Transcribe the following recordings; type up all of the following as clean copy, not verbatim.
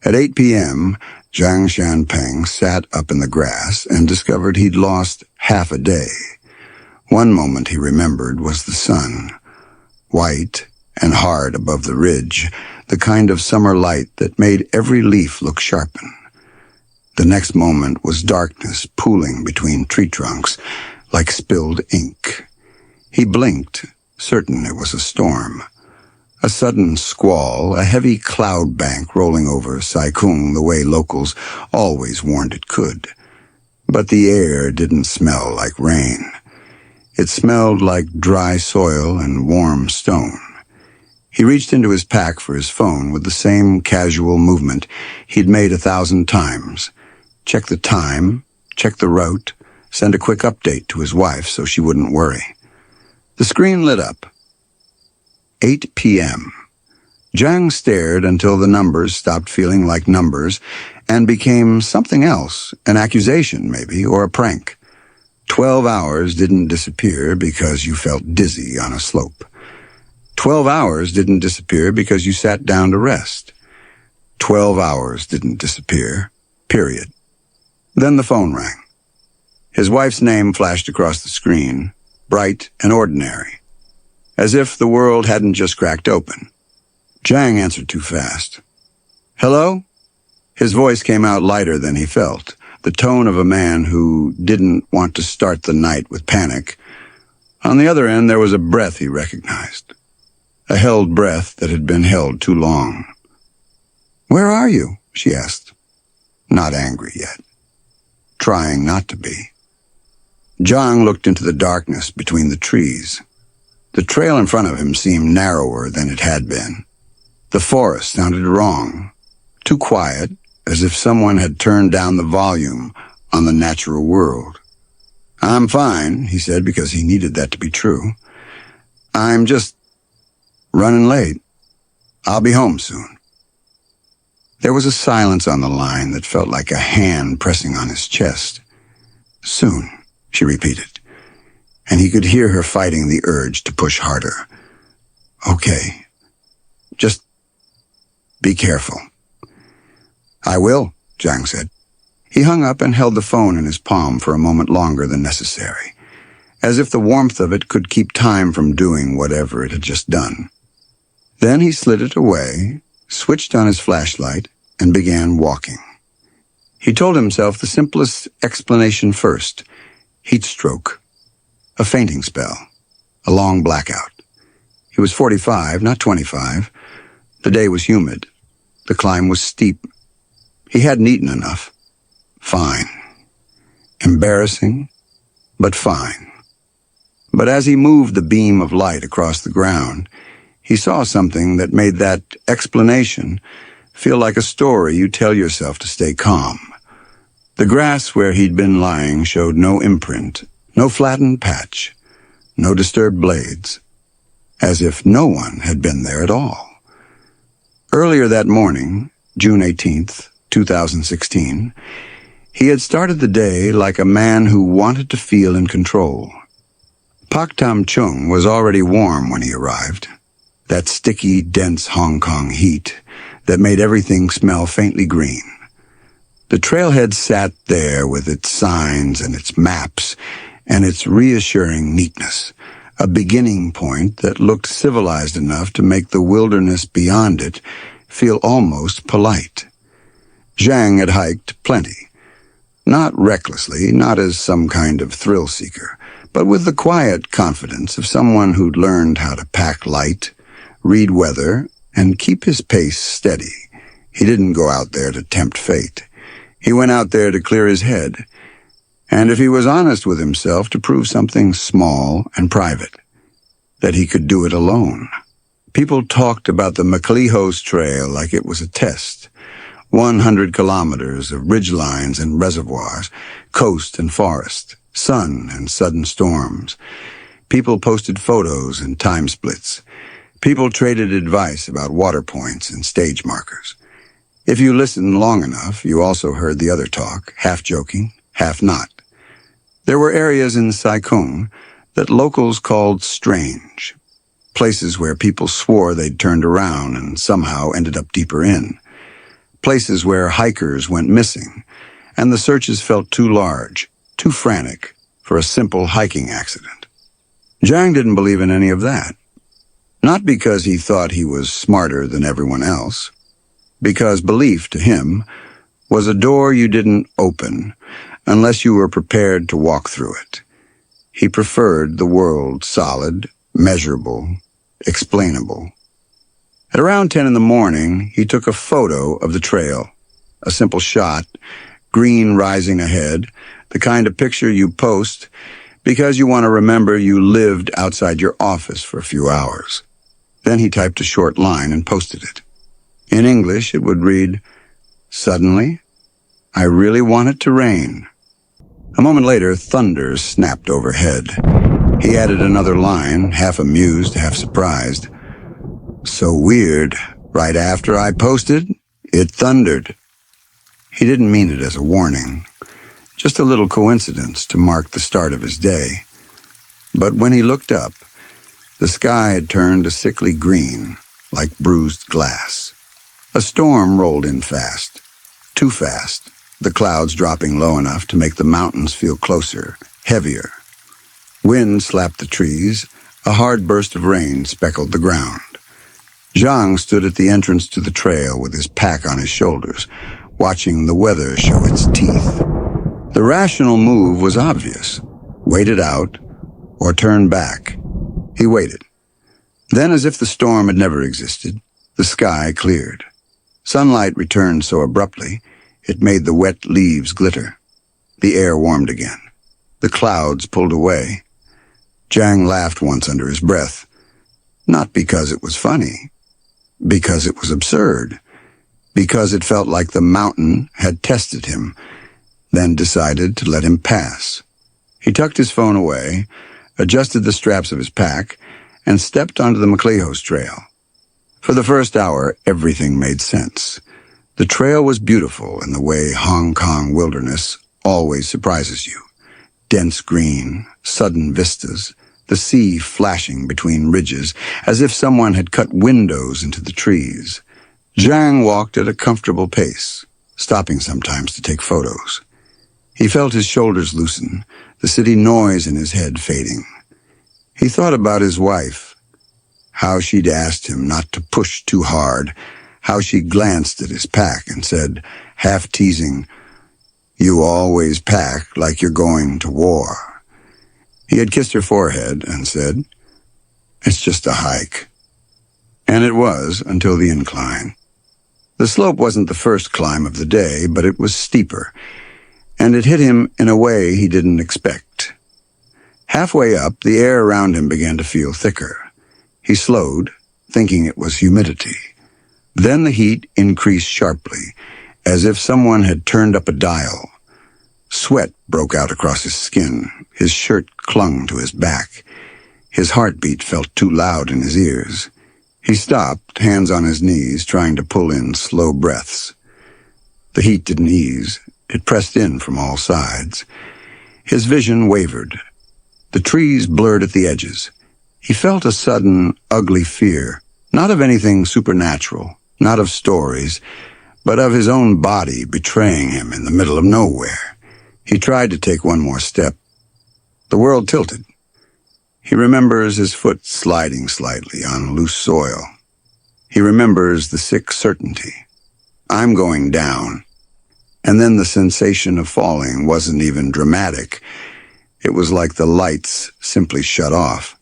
At 8 p.m., Zhang Shanpeng sat up in the grass and discovered he'd lost half a day. One moment he remembered was the sun, white and hard above the ridge, the kind of summer light that made every leaf look sharpened. The next moment was darkness pooling between tree trunks, like spilled ink. He blinked, certain it was a storm. A sudden squall, a heavy cloud bank rolling over Sai Kung the way locals always warned it could. But the air didn't smell like rain. It smelled like dry soil and warm stone. He reached into his pack for his phone with the same casual movement he'd made 1,000 times. Check the time, check the route, send a quick update to his wife so she wouldn't worry. The screen lit up. 8 p.m. Zhang stared until the numbers stopped feeling like numbers and became something else, an accusation maybe, or a prank. 12 hours didn't disappear because you felt dizzy on a slope. 12 hours didn't disappear because you sat down to rest. 12 hours didn't disappear, period. Then the phone rang. His wife's name flashed across the screen, bright and ordinary, as if the world hadn't just cracked open. Zhang answered too fast. Hello? His voice came out lighter than he felt, the tone of a man who didn't want to start the night with panic. On the other end, there was a breath he recognized, a held breath that had been held too long. Where are you? She asked, not angry yet, trying not to be. Zhang looked into the darkness between the trees. The trail in front of him seemed narrower than it had been. The forest sounded wrong, too quiet, as if someone had turned down the volume on the natural world. I'm fine, he said, because he needed that to be true. I'm just running late. I'll be home soon. There was a silence on the line that felt like a hand pressing on his chest. Soon, she repeated, and he could hear her fighting the urge to push harder. Okay, just be careful. I will, Zhang said. He hung up and held the phone in his palm for a moment longer than necessary, as if the warmth of it could keep time from doing whatever it had just done. Then he slid it away, switched on his flashlight, and began walking. He told himself the simplest explanation first: heat stroke, a fainting spell, a long blackout. He was 45, not 25. The day was humid. The climb was steep. He hadn't eaten enough. Fine. Embarrassing, but fine. But as he moved the beam of light across the ground, he saw something that made that explanation feel like a story you tell yourself to stay calm. The grass where he'd been lying showed no imprint, no flattened patch, no disturbed blades, as if no one had been there at all. Earlier that morning, June 18th, 2016, he had started the day like a man who wanted to feel in control. Pak Tam Chung was already warm when he arrived, that sticky, dense Hong Kong heat that made everything smell faintly green. The trailhead sat there with its signs and its maps and its reassuring neatness, a beginning point that looked civilized enough to make the wilderness beyond it feel almost polite. Zhang had hiked plenty. Not recklessly, not as some kind of thrill-seeker, but with the quiet confidence of someone who'd learned how to pack light, read weather, and keep his pace steady. He didn't go out there to tempt fate. He went out there to clear his head, and if he was honest with himself, to prove something small and private, that he could do it alone. People talked about the MacLehose trail like it was a test. 100 kilometers of ridgelines and reservoirs, coast and forest, sun and sudden storms. People posted photos and time splits. People traded advice about water points and stage markers. If you listened long enough, you also heard the other talk, half joking, half not. There were areas in Sai Kung that locals called strange, places where people swore they'd turned around and somehow ended up deeper in. places where hikers went missing, and the searches felt too large, too frantic for a simple hiking accident. Zhang didn't believe in any of that. Not because he thought he was smarter than everyone else, because belief to him was a door you didn't open unless you were prepared to walk through it. He preferred the world solid, measurable, explainable. At around 10 in the morning, he took a photo of the trail, a simple shot, green rising ahead, the kind of picture you post because you want to remember you lived outside your office for a few hours. Then he typed a short line and posted it. In English, it would read, "Suddenly, I really want it to rain." A moment later, thunder snapped overhead. He added another line, half amused, half surprised. "So weird. Right after I posted, it thundered." He didn't mean it as a warning, just a little coincidence to mark the start of his day. But when he looked up, the sky had turned a sickly green, like bruised glass. A storm rolled in fast, too fast, the clouds dropping low enough to make the mountains feel closer, heavier. Wind slapped the trees, a hard burst of rain speckled the ground. Zhang stood at the entrance to the trail with his pack on his shoulders, watching the weather show its teeth. The rational move was obvious. Wait it out, or turn back. He waited. Then, as if the storm had never existed, the sky cleared. Sunlight returned so abruptly, it made the wet leaves glitter. The air warmed again. The clouds pulled away. Zhang laughed once under his breath, not because it was funny, because it was absurd, because it felt like the mountain had tested him, then decided to let him pass. He tucked his phone away, adjusted the straps of his pack, and stepped onto the MacLehose trail. For the first hour, everything made sense. The trail was beautiful in the way Hong Kong wilderness always surprises you. Dense green, sudden vistas, the sea flashing between ridges, as if someone had cut windows into the trees. Zhang walked at a comfortable pace, stopping sometimes to take photos. He felt his shoulders loosen, the city noise in his head fading. He thought about his wife, how she'd asked him not to push too hard, how she glanced at his pack and said, half teasing, "You always pack like you're going to war." He had kissed her forehead and said, "It's just a hike." And it was until the incline. The slope wasn't the first climb of the day, but it was steeper, and it hit him in a way he didn't expect. Halfway up, the air around him began to feel thicker. He slowed, thinking it was humidity. Then the heat increased sharply, as if someone had turned up a dial. Sweat broke out across his skin. His shirt clung to his back. His heartbeat felt too loud in his ears. He stopped, hands on his knees, trying to pull in slow breaths. The heat didn't ease. It pressed in from all sides. His vision wavered. The trees blurred at the edges. He felt a sudden, ugly fear, not of anything supernatural, not of stories, but of his own body betraying him in the middle of nowhere. He tried to take one more step. The world tilted. He remembers his foot sliding slightly on loose soil. He remembers the sick certainty. I'm going down. And then the sensation of falling wasn't even dramatic. It was like the lights simply shut off.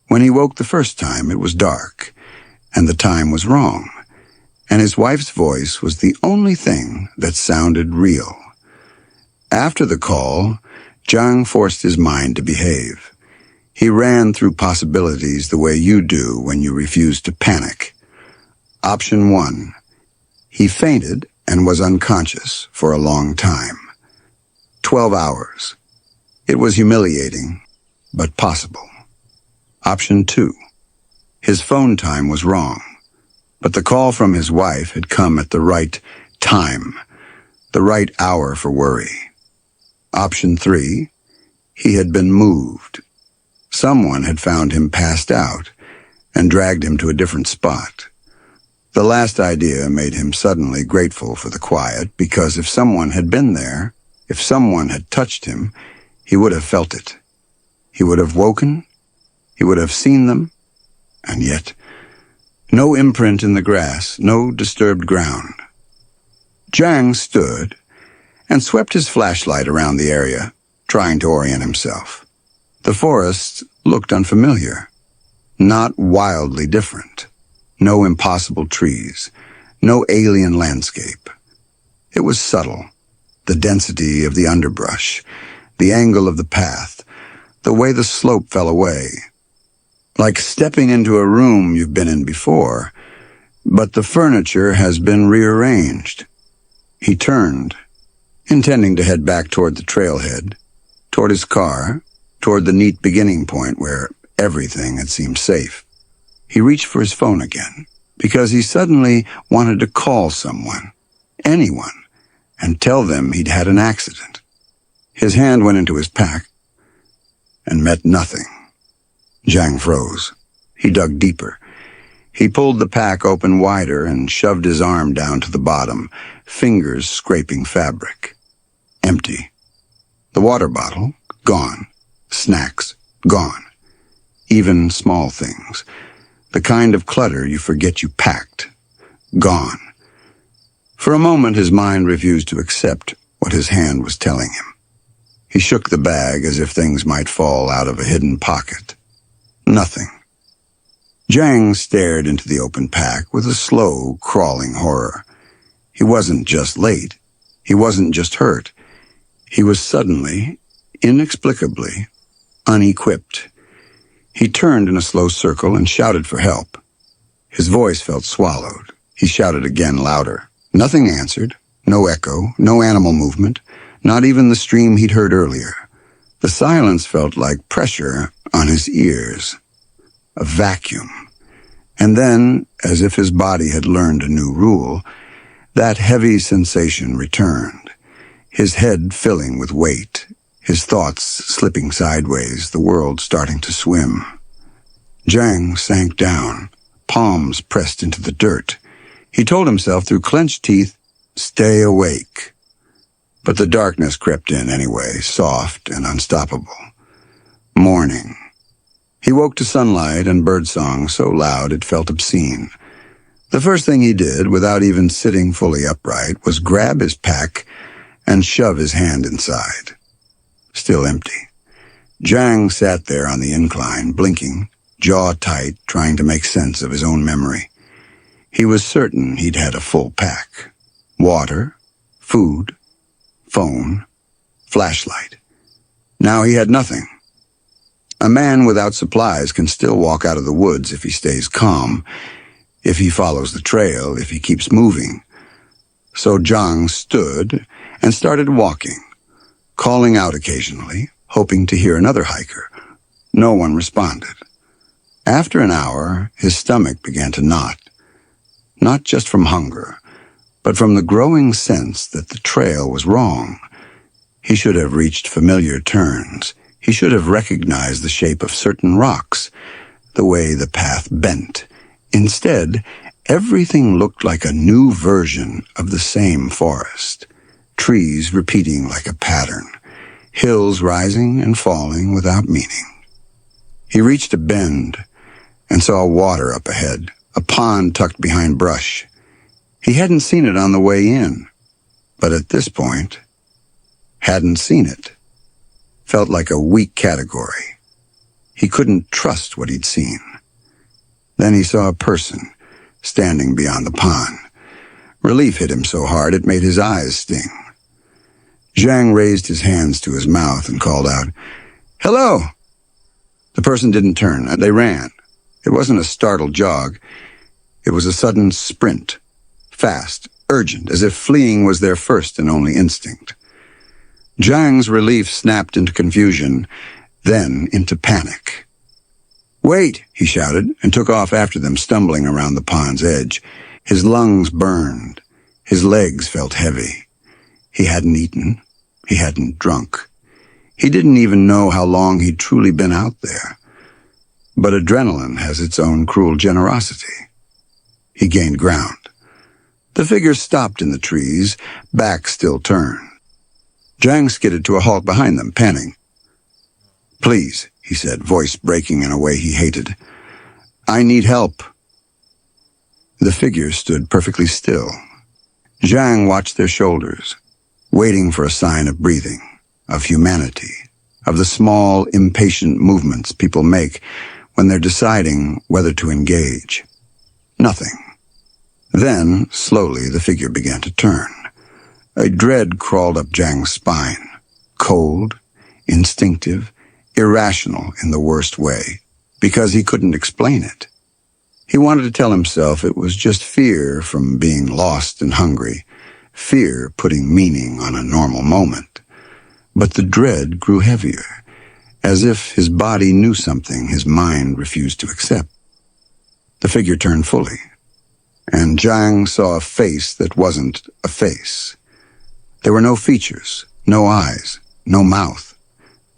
When he woke the first time, it was dark, and the time was wrong, and his wife's voice was the only thing that sounded real. After the call, Zhang forced his mind to behave. He ran through possibilities the way you do when you refuse to panic. Option 1. He fainted and was unconscious for a long time. 12 hours. It was humiliating, but possible. Option 2. His phone time was wrong, but the call from his wife had come at the right time, the right hour for worry. Option 3. He had been moved. Someone had found him passed out and dragged him to a different spot. The last idea made him suddenly grateful for the quiet, because if someone had been there, if someone had touched him, he would have felt it. He would have woken, he would have seen them, and yet no imprint in the grass, no disturbed ground. Zhang stood and swept his flashlight around the area, trying to orient himself. The forest looked unfamiliar, not wildly different. No impossible trees, no alien landscape. It was subtle, the density of the underbrush, the angle of the path, the way the slope fell away. Like stepping into a room you've been in before, but the furniture has been rearranged. He turned, intending to head back toward the trailhead, toward his car, toward the neat beginning point where everything had seemed safe. He reached for his phone again, because he suddenly wanted to call someone, anyone, and tell them he'd had an accident. His hand went into his pack and met nothing. Zhang froze. He dug deeper. He pulled the pack open wider and shoved his arm down to the bottom, fingers scraping fabric. Empty. The water bottle, gone. Snacks, gone. Even small things. The kind of clutter you forget you packed. Gone. For a moment his mind refused to accept what his hand was telling him. He shook the bag as if things might fall out of a hidden pocket. Nothing. Zhang stared into the open pack with a slow, crawling horror. He wasn't just late. He wasn't just hurt. He was suddenly, inexplicably, unequipped. He turned in a slow circle and shouted for help. His voice felt swallowed. He shouted again, louder. Nothing answered. No echo, no animal movement, not even the stream he'd heard earlier. The silence felt like pressure on his ears. A vacuum. And then, as if his body had learned a new rule, that heavy sensation returned, his head filling with weight, his thoughts slipping sideways, the world starting to swim. Zhang sank down, palms pressed into the dirt. He told himself through clenched teeth, "Stay awake." But the darkness crept in anyway, soft and unstoppable. Morning. He woke to sunlight and birdsong so loud it felt obscene. The first thing he did, without even sitting fully upright, was grab his pack and shove his hand inside. Still empty. Zhang sat there on the incline, blinking, jaw tight, trying to make sense of his own memory. He was certain he'd had a full pack. Water, food, phone, flashlight. Now he had nothing. A man without supplies can still walk out of the woods if he stays calm, if he follows the trail, if he keeps moving. So Zhang stood and started walking, calling out occasionally, hoping to hear another hiker. No one responded. After an hour, his stomach began to knot, not just from hunger, but from the growing sense that the trail was wrong. He should have reached familiar turns. He should have recognized the shape of certain rocks, the way the path bent. Instead, everything looked like a new version of the same forest. Trees repeating like a pattern, hills rising and falling without meaning. He reached a bend and saw water up ahead, a pond tucked behind brush. He hadn't seen it on the way in, but at this point, hadn't seen it. Felt like a weak category. He couldn't trust what he'd seen. Then he saw a person standing beyond the pond. Relief hit him so hard it made his eyes sting. Zhang raised his hands to his mouth and called out, "Hello!" The person didn't turn. They ran. It wasn't a startled jog. It was a sudden sprint. Fast, urgent, as if fleeing was their first and only instinct. Zhang's relief snapped into confusion, then into panic. "Wait!" he shouted, and took off after them, stumbling around the pond's edge. His lungs burned. His legs felt heavy. He hadn't eaten. He hadn't drunk. He didn't even know how long he'd truly been out there. But adrenaline has its own cruel generosity. He gained ground. The figure stopped in the trees, back still turned. Zhang skidded to a halt behind them, panting. "Please," he said, voice breaking in a way he hated. "I need help." The figure stood perfectly still. Zhang watched their shoulders, waiting for a sign of breathing, of humanity, of the small, impatient movements people make when they're deciding whether to engage. Nothing. Then, slowly, the figure began to turn. A dread crawled up Zhang's spine. Cold, instinctive, irrational in the worst way, because he couldn't explain it. He wanted to tell himself it was just fear from being lost and hungry, fear putting meaning on a normal moment. But the dread grew heavier, as if his body knew something his mind refused to accept. The figure turned fully, and Zhang saw a face that wasn't a face. There were no features, no eyes, no mouth,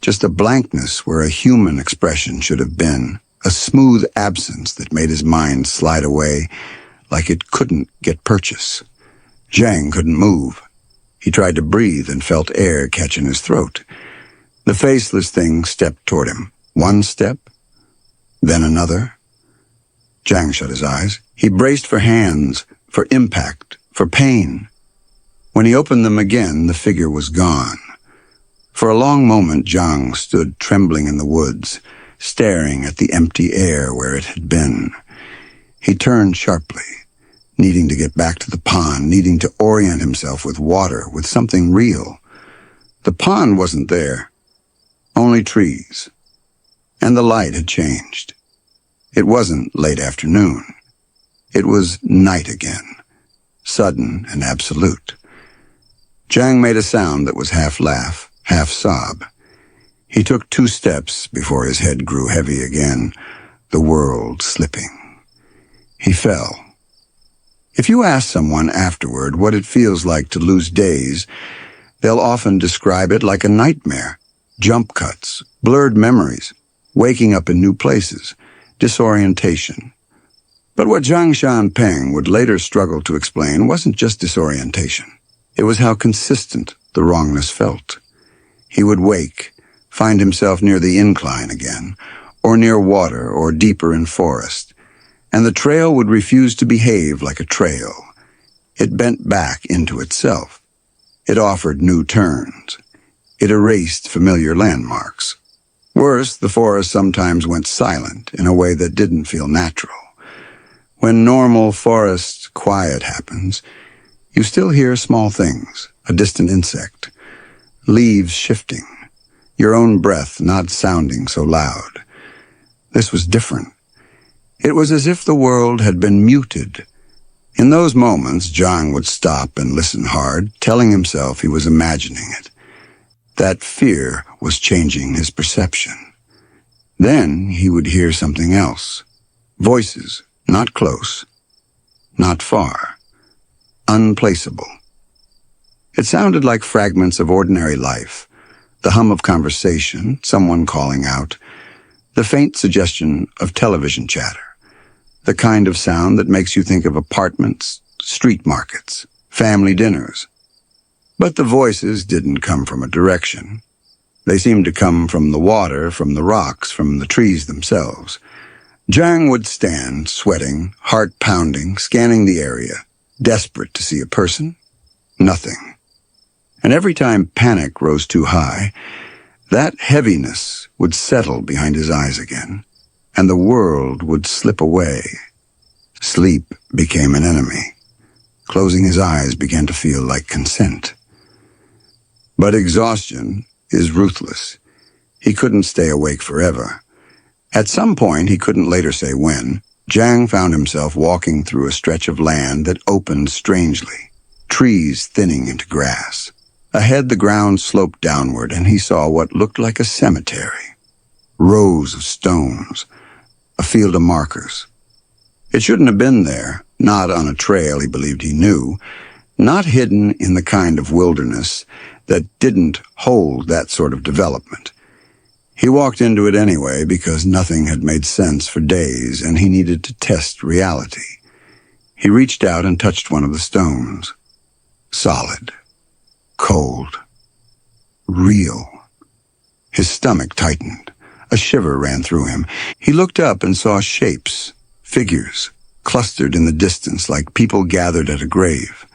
just a blankness where a human expression should have been, a smooth absence that made his mind slide away like it couldn't get purchase. Zhang couldn't move. He tried to breathe and felt air catch in his throat. The faceless thing stepped toward him. One step, then another. Zhang shut his eyes. He braced for hands, for impact, for pain. When he opened them again, the figure was gone. For a long moment, Zhang stood trembling in the woods, staring at the empty air where it had been. He turned sharply, needing to get back to the pond, needing to orient himself with water, with something real. The pond wasn't there, only trees. And the light had changed. It wasn't late afternoon. It was night again, sudden and absolute. Zhang made a sound that was half laugh, half sob. He took 2 steps before his head grew heavy again, the world slipping. He fell. If you ask someone afterward what it feels like to lose days, they'll often describe it like a nightmare. Jump cuts, blurred memories, waking up in new places, disorientation. But what Zhang Shanpeng would later struggle to explain wasn't just disorientation. It was how consistent the wrongness felt. He would wake, find himself near the incline again, or near water, or deeper in forest, and the trail would refuse to behave like a trail. It bent back into itself. It offered new turns. It erased familiar landmarks. Worse, the forest sometimes went silent in a way that didn't feel natural. When normal forest quiet happens, you still hear small things, a distant insect, leaves shifting, your own breath not sounding so loud. This was different. It was as if the world had been muted. In those moments, Zhang would stop and listen hard, telling himself he was imagining it. That fear was changing his perception. Then he would hear something else. Voices, not close, not far, unplaceable. It sounded like fragments of ordinary life, the hum of conversation, someone calling out, the faint suggestion of television chatter, the kind of sound that makes you think of apartments, street markets, family dinners. But the voices didn't come from a direction. They seemed to come from the water, from the rocks, from the trees themselves. Zhang would stand, sweating, heart pounding, scanning the area, desperate to see a person. Nothing. And every time panic rose too high, that heaviness would settle behind his eyes again, and the world would slip away. Sleep became an enemy. Closing his eyes began to feel like consent. But exhaustion is ruthless. He couldn't stay awake forever. At some point, he couldn't later say when, Zhang found himself walking through a stretch of land that opened strangely, trees thinning into grass. Ahead, the ground sloped downward, and he saw what looked like a cemetery. Rows of stones, a field of markers. It shouldn't have been there, not on a trail he believed he knew, not hidden in the kind of wilderness that didn't hold that sort of development. He walked into it anyway because nothing had made sense for days and he needed to test reality. He reached out and touched one of the stones. Solid. Cold. Real. His stomach tightened. A shiver ran through him. He looked up and saw shapes, figures, clustered in the distance like people gathered at a grave.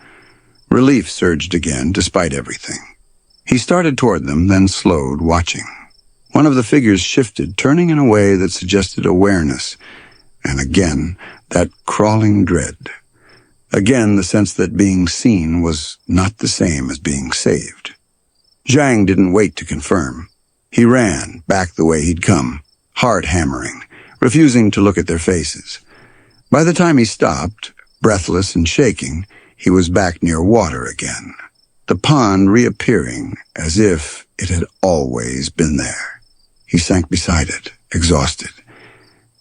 Relief surged again, despite everything. He started toward them, then slowed, watching. One of the figures shifted, turning in a way that suggested awareness, and again, that crawling dread. Again, the sense that being seen was not the same as being saved. Zhang didn't wait to confirm. He ran, back the way he'd come, heart hammering, refusing to look at their faces. By the time he stopped, breathless and shaking, he was back near water again, the pond reappearing as if it had always been there. He sank beside it, exhausted,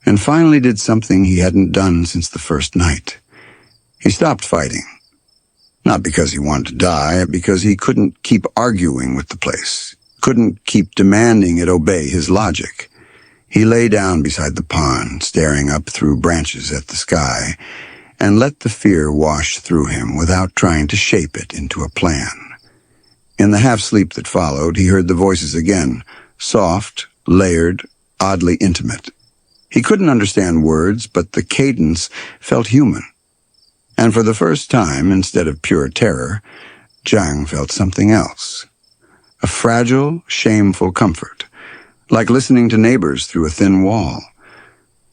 and finally did something he hadn't done since the first night. He stopped fighting. Not because he wanted to die, because he couldn't keep arguing with the place, couldn't keep demanding it obey his logic. He lay down beside the pond, staring up through branches at the sky, and let the fear wash through him without trying to shape it into a plan. In the half-sleep that followed, he heard the voices again, soft, layered, oddly intimate. He couldn't understand words, but the cadence felt human. And for the first time, instead of pure terror, Zhang felt something else. A fragile, shameful comfort, like listening to neighbors through a thin wall,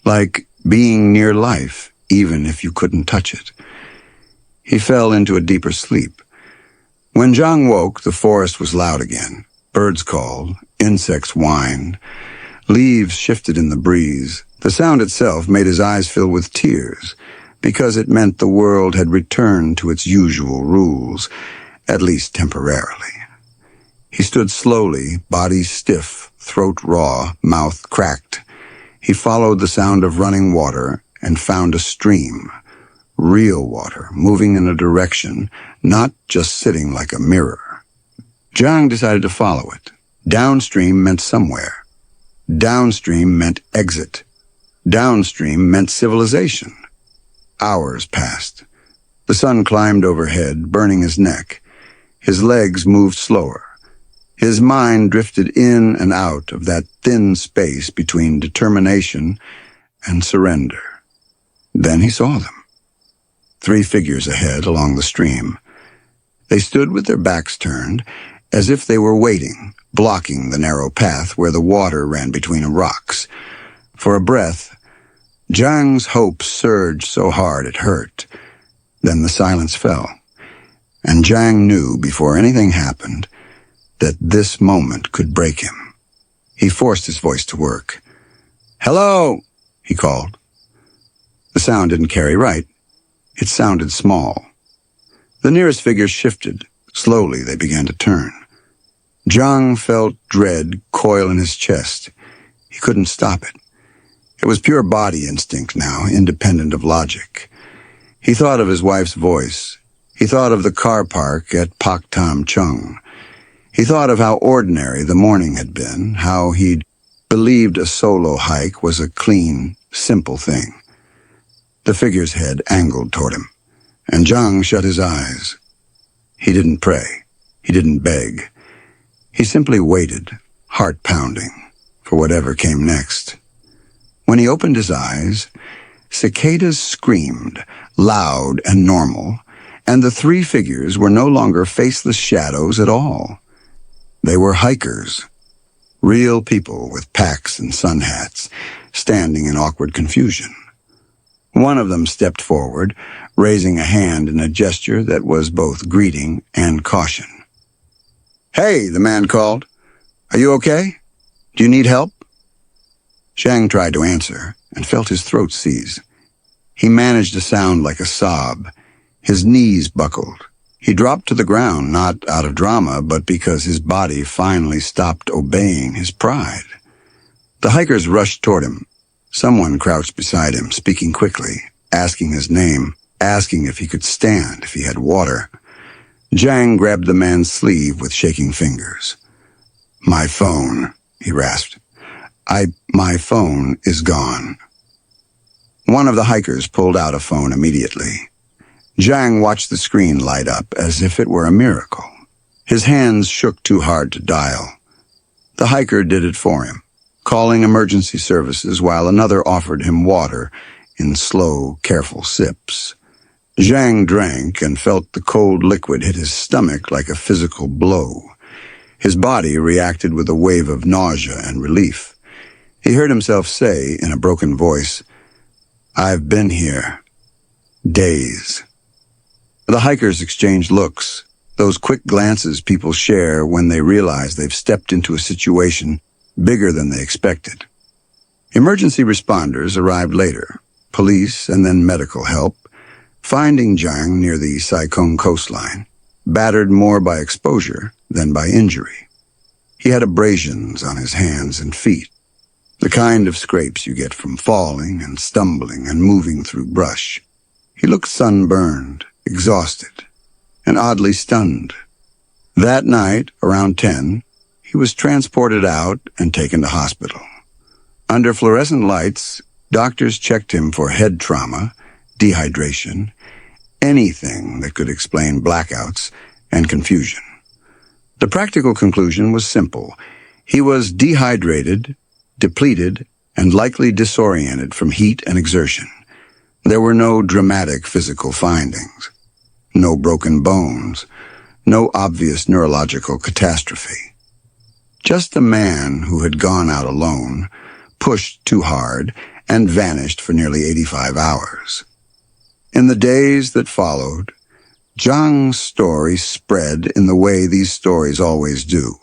like being near life, even if you couldn't touch it. He fell into a deeper sleep. When Zhang woke, the forest was loud again. Birds called, insects whined, leaves shifted in the breeze. The sound itself made his eyes fill with tears, because it meant the world had returned to its usual rules, at least temporarily. He stood slowly, body stiff, throat raw, mouth cracked. He followed the sound of running water and found a stream, real water, moving in a direction, not just sitting like a mirror. Zhang decided to follow it. Downstream meant somewhere. Downstream meant exit. Downstream meant civilization. Hours passed. The sun climbed overhead, burning his neck. His legs moved slower. His mind drifted in and out of that thin space between determination and surrender. Then he saw them. 3 figures ahead along the stream. They stood with their backs turned, as if they were waiting, blocking the narrow path where the water ran between rocks. For a breath, Zhang's hope surged so hard it hurt. Then the silence fell, and Zhang knew before anything happened that this moment could break him. He forced his voice to work. "Hello," he called. The sound didn't carry right. It sounded small. The nearest figures shifted. Slowly they began to turn. Zhang felt dread coil in his chest. He couldn't stop it. It was pure body instinct now, independent of logic. He thought of his wife's voice. He thought of the car park at Pak Tam Chung. He thought of how ordinary the morning had been, how he'd believed a solo hike was a clean, simple thing. The figure's head angled toward him, and Zhang shut his eyes. He didn't pray. He didn't beg. He simply waited, heart pounding, for whatever came next. When he opened his eyes, cicadas screamed, loud and normal, and the 3 figures were no longer faceless shadows at all. They were hikers, real people with packs and sun hats, standing in awkward confusion. One of them stepped forward, raising a hand in a gesture that was both greeting and caution. "Hey," the man called. "Are you okay? Do you need help?" Zhang tried to answer and felt his throat seize. He managed a sound like a sob. His knees buckled. He dropped to the ground, not out of drama, but because his body finally stopped obeying his pride. The hikers rushed toward him. Someone crouched beside him, speaking quickly, asking his name, asking if he could stand, if he had water. Zhang grabbed the man's sleeve with shaking fingers. "My phone," he rasped. My phone is gone." One of the hikers pulled out a phone immediately. Zhang watched the screen light up as if it were a miracle. His hands shook too hard to dial. The hiker did it for him, calling emergency services while another offered him water in slow, careful sips. Zhang drank and felt the cold liquid hit his stomach like a physical blow. His body reacted with a wave of nausea and relief. He heard himself say in a broken voice, "I've been here. Days." The hikers exchanged looks, those quick glances people share when they realize they've stepped into a situation bigger than they expected. Emergency responders arrived later, police and then medical help, finding Zhang near the Sai Kung coastline, battered more by exposure than by injury. He had abrasions on his hands and feet, the kind of scrapes you get from falling and stumbling and moving through brush. He looked sunburned, exhausted, and oddly stunned. That night, around 10, he was transported out and taken to hospital. Under fluorescent lights, doctors checked him for head trauma, dehydration, anything that could explain blackouts and confusion. The practical conclusion was simple. He was dehydrated, depleted, and likely disoriented from heat and exertion. There were no dramatic physical findings, no broken bones, no obvious neurological catastrophe. Just a man who had gone out alone, pushed too hard, and vanished for nearly 85 hours. In the days that followed, Zhang's story spread in the way these stories always do.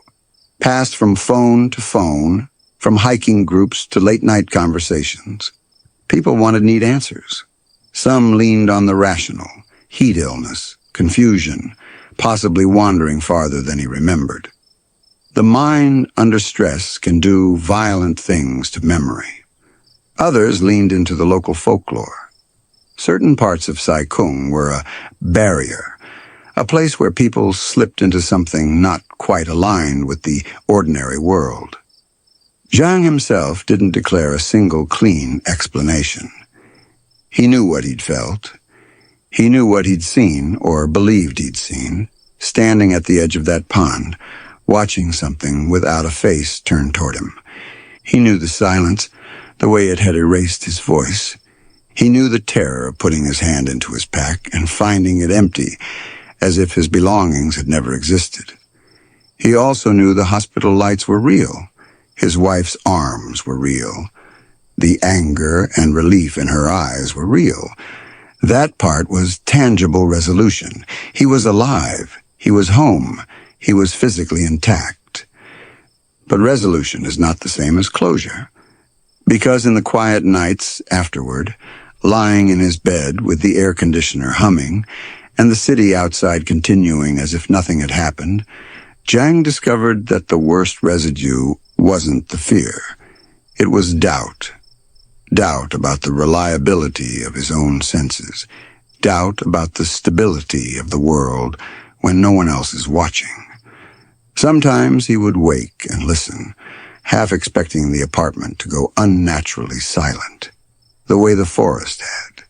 Passed from phone to phone, from hiking groups to late-night conversations. People wanted neat answers. Some leaned on the rational, heat illness, confusion, possibly wandering farther than he remembered. The mind under stress can do violent things to memory. Others leaned into the local folklore. Certain parts of Sai Kung were a barrier, a place where people slipped into something not quite aligned with the ordinary world. Zhang himself didn't declare a single clean explanation. He knew what he'd felt. He knew what he'd seen, or believed he'd seen, standing at the edge of that pond, watching something without a face turned toward him. He knew the silence, the way it had erased his voice. He knew the terror of putting his hand into his pack and finding it empty, as if his belongings had never existed. He also knew the hospital lights were real. His wife's arms were real. The anger and relief in her eyes were real. That part was tangible resolution. He was alive. He was home. He was physically intact. But resolution is not the same as closure. Because in the quiet nights afterward, lying in his bed with the air conditioner humming, and the city outside continuing as if nothing had happened, Zhang discovered that the worst residue wasn't the fear. It was doubt. Doubt about the reliability of his own senses. Doubt about the stability of the world when no one else is watching. Sometimes he would wake and listen, half expecting the apartment to go unnaturally silent, the way the forest had.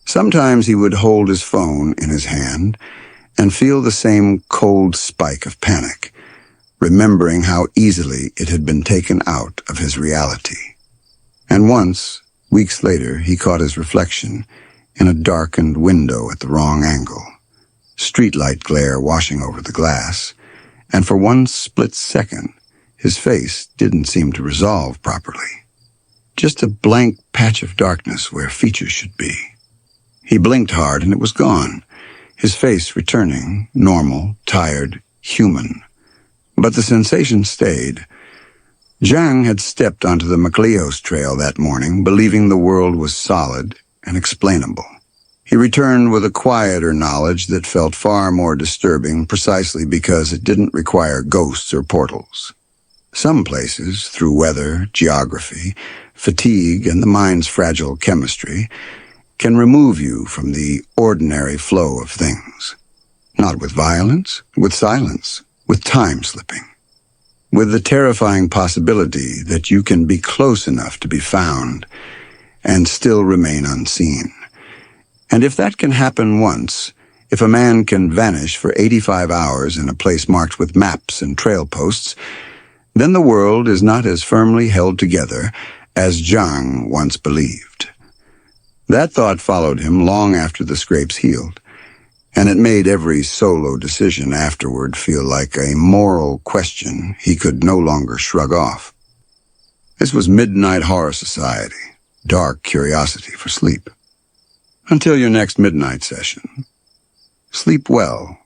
Sometimes he would hold his phone in his hand and feel the same cold spike of panic, remembering how easily it had been taken out of his reality. And once, weeks later, he caught his reflection in a darkened window at the wrong angle, streetlight glare washing over the glass, and for one split second, his face didn't seem to resolve properly. Just a blank patch of darkness where features should be. He blinked hard and it was gone, his face returning, normal, tired, human. But the sensation stayed. Zhang had stepped onto the MacLehose trail that morning, believing the world was solid and explainable. He returned with a quieter knowledge that felt far more disturbing precisely because it didn't require ghosts or portals. Some places, through weather, geography, fatigue, and the mind's fragile chemistry, can remove you from the ordinary flow of things. Not with violence, with silence, with time slipping. With the terrifying possibility that you can be close enough to be found and still remain unseen. And if that can happen once, if a man can vanish for 85 hours in a place marked with maps and trail posts, then the world is not as firmly held together as Zhang once believed. That thought followed him long after the scrapes healed, and it made every solo decision afterward feel like a moral question he could no longer shrug off. This was Midnight Horror Society, dark curiosity for sleep. Until your next midnight session, sleep well.